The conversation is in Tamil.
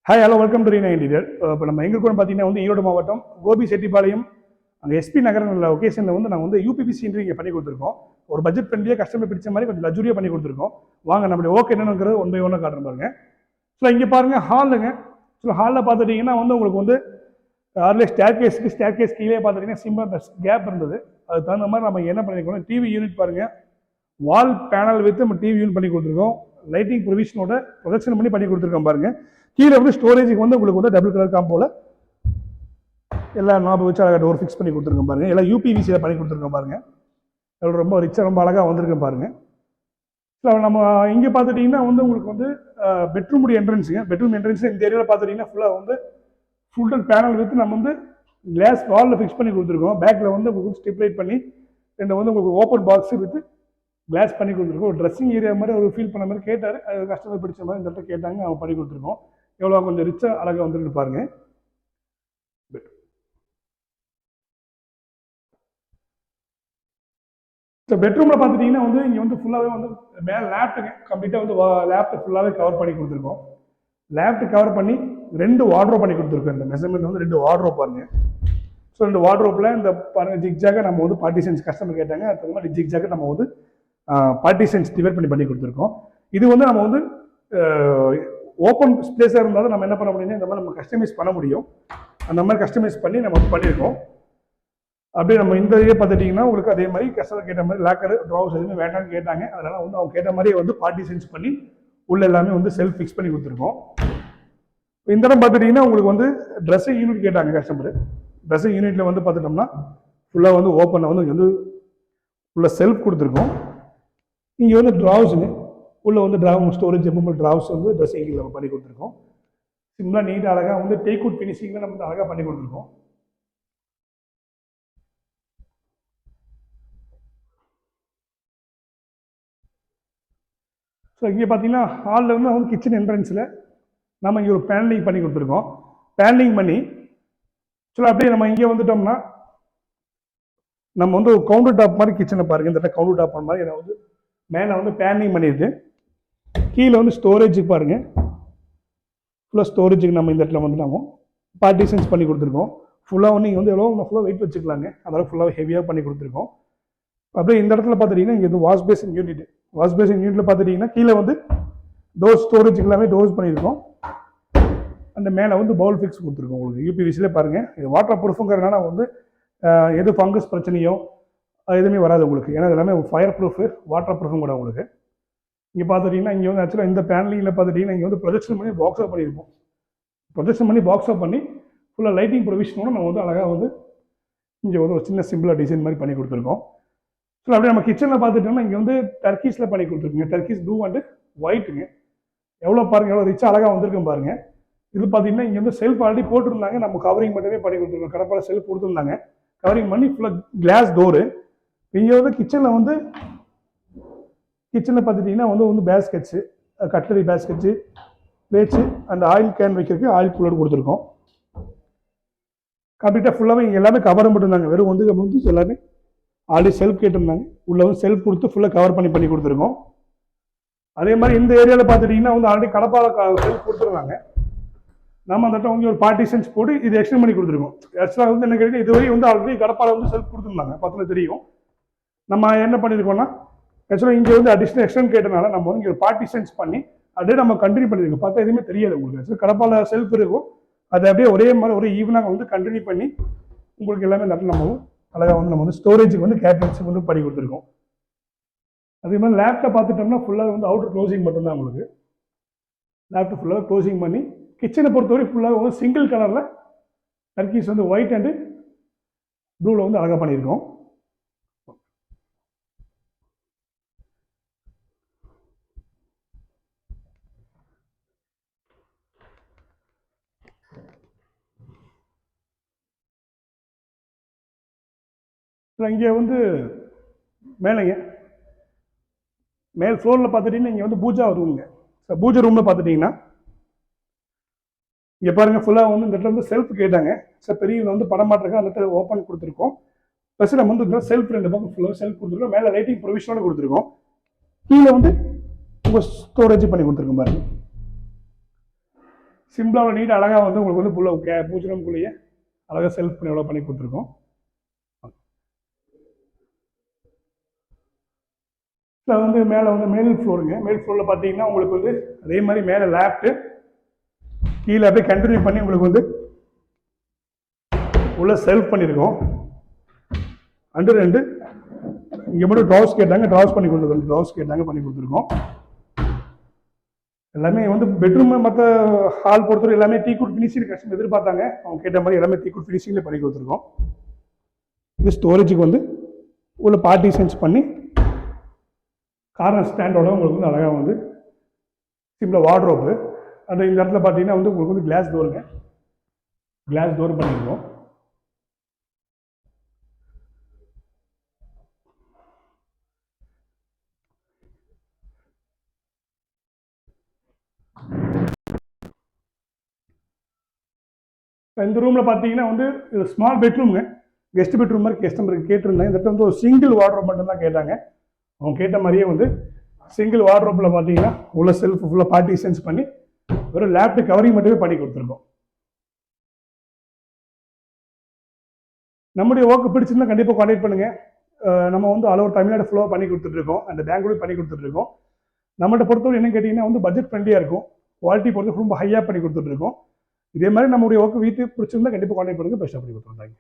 Hi hello welcome to Reena interior. இப்போ நம்ம எங்கே கூட பார்த்தீங்கன்னா வந்து ஈரோடு மாவட்டம் கோபி செட்டிப்பாளையம் அங்கே எஸ்பி நகர் லொக்கேஷனில் வந்து நாங்கள் வந்து யூபிபிசி இங்கே பண்ணி கொடுத்துருக்கோம். ஒரு பட்ஜெட் ஃப்ரெண்ட்லியாக கஸ்டமர் பிடிச்ச மாதிரி கொஞ்சம் லக்ஸுரியாக பண்ணி கொடுத்துருக்கோம். வாங்க நம்மளுடைய ஓகே என்னங்கிறது ஒன் பை ஒன்னாக காட்டுறோம் பாருங்க. ஸோ இங்கே பாருங்க ஹாலுங்க. ஸோ ஹாலில் பார்த்துட்டிங்கன்னா வந்து உங்களுக்கு வந்து அதில் ஸ்டேர் கேஸ் கீழே பார்த்துட்டிங்கன்னா சிம்பிள் கேப் இருந்தது. அதுக்கு தகுந்த மாதிரி நம்ம என்ன பண்ணியிருக்கோம், டிவி யூனிட் பாருங்கள், வால் பேனல் வித்து நம்ம டிவி யூனிட் பண்ணி கொடுத்துருக்கோம். லைட்டிங் ப்ரொவிஷனோட ப்ரொஜெக்ஷன் பண்ணி கொடுத்துருக்கோம் பாருங்க. கீழே வந்து ஸ்டோரேஜுக்கு வந்து உங்களுக்கு வந்து டபுள் கலர் காம்போல எல்லா நாபை வச்சு அழகாக டோர் ஃபிக்ஸ் பண்ணி கொடுத்துருக்கோம் பாருங்க. எல்லாம் யூபிவிசியில் பண்ணி கொடுத்துருக்கோம் பாருங்க. எவ்வளோ ரொம்ப ரிச்சாக ரொம்ப அழகாக வந்திருக்கேன் பாருங்க. ஸோ நம்ம இங்கே பார்த்துட்டிங்கன்னா வந்து உங்களுக்கு வந்து பெட்ரூமுடைய என்ட்ரன்ஸுங்க. பெட்ரூம் என்ட்ரன்ஸில் இந்த ஏரியாவில் பார்த்துட்டிங்கன்னா ஃபுல்லாக வந்து ஃபுல் பேனல் வித்து நம்ம வந்து கிளாஸ் வாலில் ஃபிக்ஸ் பண்ணி கொடுத்துருக்கோம். பேக்கில் வந்து உங்களுக்கு ஸ்டிப்லைட் பண்ணி ரெண்டு வந்து உங்களுக்கு ஓப்பன் பாக்ஸு வித்து கிளாஸ் பண்ணி கொடுத்துருக்கோம். ஒரு ட்ரெஸ்ஸிங் ஏரியா மாதிரி ஒரு ஃபீல் பண்ண மாதிரி கேட்டார். அது கஸ்டமர் பிடிச்ச மாதிரி இந்த இடத்துல கேட்டாங்க, அவங்க பண்ணி கொடுத்துருக்கோம். எவ்வளோ கொஞ்சம் ரிச்சாக அழகாக வந்துருக்கு பாருங்க. ஸோ பெட்ரூமில் பார்த்துட்டிங்கன்னா வந்து இங்கே வந்து ஃபுல்லாகவே வந்து மேலே லேப்ட்டுங்க கம்ப்ளீட்டாக வந்து லேப்ட்டு ஃபுல்லாகவே கவர் பண்ணி கொடுத்துருக்கோம். லேப்ட்டு கவர் பண்ணி 2 வார்ட்ரோப் பண்ணி கொடுத்துருக்கோம். இந்த மெஷர்மெண்ட் வந்து 2 வார்ட்ரோப் பாருங்க. ஸோ 2 வார்ட்ரோப்பில் இந்த பாருங்க ஜிக்ஜாக நம்ம வந்து பார்ட்டிஷன்ஸ் கஸ்டமர் கேட்டாங்க, அதுக்கு மாதிரி ஜிக்ஜாக நம்ம வந்து பார்ட்டிஷன்ஸ் டிவைட் பண்ணி கொடுத்துருக்கோம். இது வந்து நம்ம வந்து ஓப்பன் ஸ்பேஸாக இருந்தாலும் நம்ம என்ன பண்ண முடியும்னா இந்த மாதிரி நம்ம கஸ்டமைஸ் பண்ண முடியும். அந்த மாதிரி கஸ்டமைஸ் பண்ணி நம்ம பண்ணியிருக்கோம். அப்படியே நம்ம இந்த இதை பார்த்துட்டிங்கன்னா உங்களுக்கு அதே மாதிரி கஸ்டமர் கேட்ட மாதிரி லாக்கர் ட்ராவர்ஸ் எதுவுமே வேண்டாம்னு கேட்டாங்க. அதனால் வந்து அவங்க கேட்ட மாதிரியே வந்து பார்ட்டிஷன்ஸ் பண்ணி உள்ள எல்லாமே வந்து செல்ஃப் ஃபிக்ஸ் பண்ணி கொடுத்துருக்கோம். இந்த இடம் பார்த்துட்டிங்கன்னா உங்களுக்கு வந்து ட்ரெஸ்ஸிங் யூனிட் கேட்டாங்க கஸ்டமர். ட்ரெஸ்ஸிங் யூனிட்டில் வந்து பார்த்துட்டோம்னா ஃபுல்லாக வந்து ஓப்பனில் வந்து இங்கே வந்து உள்ள செல்ஃப் கொடுத்துருக்கோம். இங்கே வந்து ட்ராவ்ஸுங்க உள்ள வந்து ஸ்டோரேஜ் எப்போ ட்ராவ்ஸ் வந்து ட்ரெஸ்ஸிங்கில் நம்ம பண்ணி கொடுத்துருக்கோம். சிம்பிளாக நீட்டாக அழகாக வந்து டேக்வுட் ஃபினிஷிங்கில் நம்ம அழகாக பண்ணி கொடுத்துருக்கோம். ஸோ இங்கே பார்த்தீங்கன்னா ஹாலில் வந்து கிச்சன் என்ட்ரன்ஸில் நம்ம இங்கே ஒரு பேனலிங் பண்ணி கொடுத்துருக்கோம். பேனலிங் பண்ணி ஸோ அப்படியே நம்ம இங்கே வந்துட்டோம்னா நம்ம வந்து ஒரு கவுண்டர் டாப் மாதிரி கிச்சனை பாருங்கள். இந்த இடத்துல கவுண்டர் டாப் மாதிரி நான் வந்து மேலே வந்து பேனலிங் பண்ணியிருக்கு. கீழே வந்து ஸ்டோரேஜுக்கு பாருங்கள், ஃபுல்லாக ஸ்டோரேஜுக்கு நம்ம இந்த இடத்துல வந்து நம்ம பார்ட்டிஷன்ஸ் பண்ணி கொடுத்துருக்கோம். ஃபுல்லாக வந்து நீங்கள் வந்து எவ்வளோ ஃபுல்லாக வெயிட் வச்சுக்கலாங்க, அதெல்லாம் ஃபுல்லாக ஹெவியாக பண்ணி கொடுத்துருக்கோம். அப்படியே இந்த இடத்துல பார்த்துட்டிங்கன்னா இங்கே வந்து வாஷ் பேசின் யூனிட் பார்த்துட்டிங்கன்னா கீழே வந்து டோர் ஸ்டோரேஜுக்கு எல்லாமே டோர்ஸ் பண்ணியிருக்கோம். அந்த மேலே வந்து பவுல் ஃபிக்ஸ் கொடுத்துருக்கோம். உங்களுக்கு யூபிவிசிலே பாருங்கள். இது வாட்டர் ப்ரூஃபுங்கிறதுனால வந்து எது ஃபங்கஸ் பிரச்சனையோ எதுவுமே வராது உங்களுக்கு. ஏன்னா இது எல்லாமே ஃபயர் ப்ரூஃபு வாட்டர் ப்ரூஃபும் கூட உங்களுக்கு. இங்கே பார்த்துட்டிங்கன்னா இங்கே வந்து ஆக்சுவலாக இந்த பேனலிங்கில் பார்த்துட்டிங்கன்னா இங்கே வந்து ப்ரொஜெக்ஷன் பண்ணி பாக்ஸாக பண்ணியிருப்போம். ப்ரொஜெக்ஷன் பண்ணி பாக்ஸாக பண்ணி ஃபுல்லாக லைட்டிங் ப்ரொவிஷனோட நம்ம வந்து அழகாக வந்து இங்கே வந்து ஒரு சின்ன சிம்பிளாக டிசைன் மாதிரி பண்ணி கொடுத்துருக்கோம். ஸோ அப்படியே நம்ம கிச்சனில் பார்த்துட்டோம்னா இங்கே வந்து டர்க்கீஸில் பண்ணி கொடுத்துருக்குங்க. டர்க்கீஸ் ப்ளூ அண்டு ஒயிட்டுங்க. எவ்வளோ பாருங்கள், எவ்வளோ ரிச்சாக அழகாக வந்திருக்கும் பாருங்கள். இது பார்த்தீங்கன்னா இங்கே வந்து செல்ஃப் ஆல்ரெடி போட்டிருந்தாங்க, நம்ம கவரிங் மட்டுமே பண்ணி கொடுத்துருக்கோம். கடப்பால் செல்ஃப் கொடுத்துருந்தாங்க, கவரிங் பண்ணி ஃபுல்லாக கிளாஸ் டோரு. இங்கே வந்து கிச்சனில் பார்த்துட்டிங்கன்னா வந்து baskets, cutlery baskets, plates and oil can வைக்கிறதுக்கு ஆயில் கூலர் கொடுத்துருக்கோம். கம்ப்ளீட்டாக ஃபுல்லாகவே இங்கே எல்லாமே கவர் மட்டும்தாங்க. வெறும் வந்து எல்லாமே ஆல்ரெடி செல்ஃப் கேட்டிருந்தாங்க, உள்ள வந்து செல்ஃப் கொடுத்து ஃபுல்லாக கவர் பண்ணி கொடுத்துருக்கோம். அதே மாதிரி இந்த ஏரியாவில் பார்த்துட்டிங்கன்னா வந்து ஆல்ரெடி கடப்பால் செல்ஃப் கொடுத்துருந்தாங்க. நம்ம அந்த இடத்துல ஒரு பார்ட்டிஷன்ஸ் போட்டு இது எக்ஸ்டெண்ட் பண்ணி கொடுத்துருக்கோம். ஆக்சுவலாக வந்து என்ன கேட்டீங்கன்னா இதுவரை வந்து ஆல்ரெடி கடப்பால் வந்து செல்ஃப் கொடுத்துருந்தாங்க, பார்த்தா தெரியும். நம்ம என்ன பண்ணியிருக்கோம்னா ஆக்சுவலாக இங்கே வந்து அடிஷனல் எக்ஸ்டெண்ட் கேட்டனால நம்ம வந்து இங்கே ஒரு பார்ட்டிஷன்ஸ் பண்ணி அப்படியே நம்ம கண்டினியூ பண்ணியிருக்கோம். பார்த்தா எதுவுமே தெரியாது உங்களுக்கு. ஆக்சுவலாக கடப்பால் செல்ஃப் இருக்கும், அதை அப்படியே ஒரே மாதிரி ஒரு ஈவனாக வந்து கண்டினியூ பண்ணி உங்களுக்கு எல்லாமே நல்ல நம்ம அழகாக வந்து நம்ம வந்து ஸ்டோரேஜுக்கு வந்து கேபினட்ஸுக்கு வந்து பண்ணி கொடுத்துருக்கோம். அதே மாதிரி லேப்டாப் பார்த்துட்டோம்னா ஃபுல்லாக வந்து அவுட்டர் க்ளோசிங் மட்டும்தான் உங்களுக்கு. லேப்டாப் ஃபுல்லாக க்ளோசிங் பண்ணி கிச்சனை பொறுத்தவரை ஃபுல்லாக வந்து சிங்கிள் கலரில் டர்க்கீஸ் வந்து ஒயிட் அண்டு ப்ளூவில் வந்து அழகாக பண்ணியிருக்கோம். இங்கே வந்து மேலேங்க மேல் ஃப்ளோரில் பார்த்துட்டிங்கன்னா இங்கே வந்து பூஜா ரூமுங்க. ஸோ பூஜை ரூமில் பார்த்துட்டிங்கன்னா இங்கே பாருங்கள் ஃபுல்லாக வந்து இந்த இடத்துல வந்து செல்ஃப் கேட்டாங்க. ஸோ பெரிய வந்து படம் மாட்டிருக்கோம், அந்த இடத்துல ஓப்பன் கொடுத்துருக்கோம். ப்ளஸ் நம்ம வந்து செல்ஃப் 2 பக்கம் ஃபுல்லாக செல்ஃப் கொடுத்துருக்கோம். மேலே லைட்டிங் ப்ரொவிஷனோட கொடுத்துருக்கோம். கீழே வந்து உங்கள் ஸ்டோரேஜ் பண்ணி கொடுத்துருக்கோம் பாருங்கள். சிம்பிளாக நீட்டாக அழகாக வந்து உங்களுக்கு வந்து பூஜை ரூம்குள்ளேயே அழகாக செல்ஃப் பண்ணி எவ்வளோ பண்ணி கொடுத்துருக்கோம். இதில் வந்து மேலே வந்து மேல் ஃப்ளோருங்க. மேல் ஃப்ளோரில் பார்த்தீங்கன்னா உங்களுக்கு வந்து அதே மாதிரி மேலே லேப்ட்டு கீழே அப்படியே கண்டினியூ பண்ணி உங்களுக்கு வந்து உள்ள செல்ஃப் பண்ணியிருக்கோம். அண்டு ரெண்டு இங்கே மட்டும் ட்ராஸ் கேட்டாங்க, ட்ராஸ் பண்ணி கொடுத்துருக்கோம். ட்ராஸ் கேட்டாங்க, பண்ணி கொடுத்துருக்கோம். எல்லாமே வந்து பெட்ரூம் மற்ற ஹால் பொறுத்தவரை எல்லாமே டீக்குட் ஃபினிஷிங் கஸ்டமர் எதிர்பார்த்தாங்க. அவங்க கேட்ட மாதிரி எல்லாமே டீக்குட் ஃபினிஷிங்லேயே பண்ணி கொடுத்துருக்கோம். இது ஸ்டோரேஜுக்கு வந்து உள்ள பார்ட்டிஷன்ஸ் பண்ணி கார்னர் ஸ்டாண்டோட உங்களுக்கு வந்து அழகாக வந்து சிம்பிளாக வார்ட்ரோப்பு. அந்த இந்த இடத்துல பார்த்தீங்கன்னா வந்து உங்களுக்கு வந்து கிளாஸ் டோருங்க, கிளாஸ் டோர் பண்ணியிருக்கோம். இந்த ரூமில் பார்த்தீங்கன்னா வந்து ஸ்மால் பெட்ரூமுங்க, கெஸ்ட் பெட்ரூம் மாதிரி கஸ்டமருக்கு கேட்டிருந்தாங்க. இந்த இடத்துல வந்து ஒரு சிங்கிள் வார்ட்ரோப் மட்டும் தான் கேட்டாங்க. அவங்க கேட்ட மாதிரியே வந்து சிங்கிள் வார்ட்ரோப்பில் பார்த்தீங்கன்னா உள்ள செல்ஃப் ஃபுல்லாக பார்ட்டிஷன்ஸ் பண்ணி ஒரு லேப்டாப் கவரிங் மட்டுமே பண்ணி கொடுத்துருக்கோம். நம்முடைய ஒர்க் பிடிச்சிருந்தா கண்டிப்பாக கான்டாக்ட் பண்ணுங்கள். நம்ம வந்து ஆல் ஓவர் தமிழ்நாடு ஃபுல்லாக பண்ணி கொடுத்துட்ருக்கோம், அந்த பெங்களூர் பண்ணி கொடுத்துட்ருக்கோம். நம்மகிட்ட பொறுத்தவரை என்ன கேட்டிங்கன்னா வந்து பட்ஜெட் ஃப்ரெண்ட்லியாக இருக்கும், குவாலிட்டி பொறுத்து ரொம்ப ஹையாக பண்ணி கொடுத்துட்ருக்கோம். இதே மாதிரி நம்முடைய ஒர்க் வீட்டுக்கு பிடிச்சிருந்தா கண்டிப்பாக கான்டாக்ட் பண்ணுங்கள், பெஸ்ட்டாக பண்ணி கொடுத்துருவோம். தேங்க்யூ.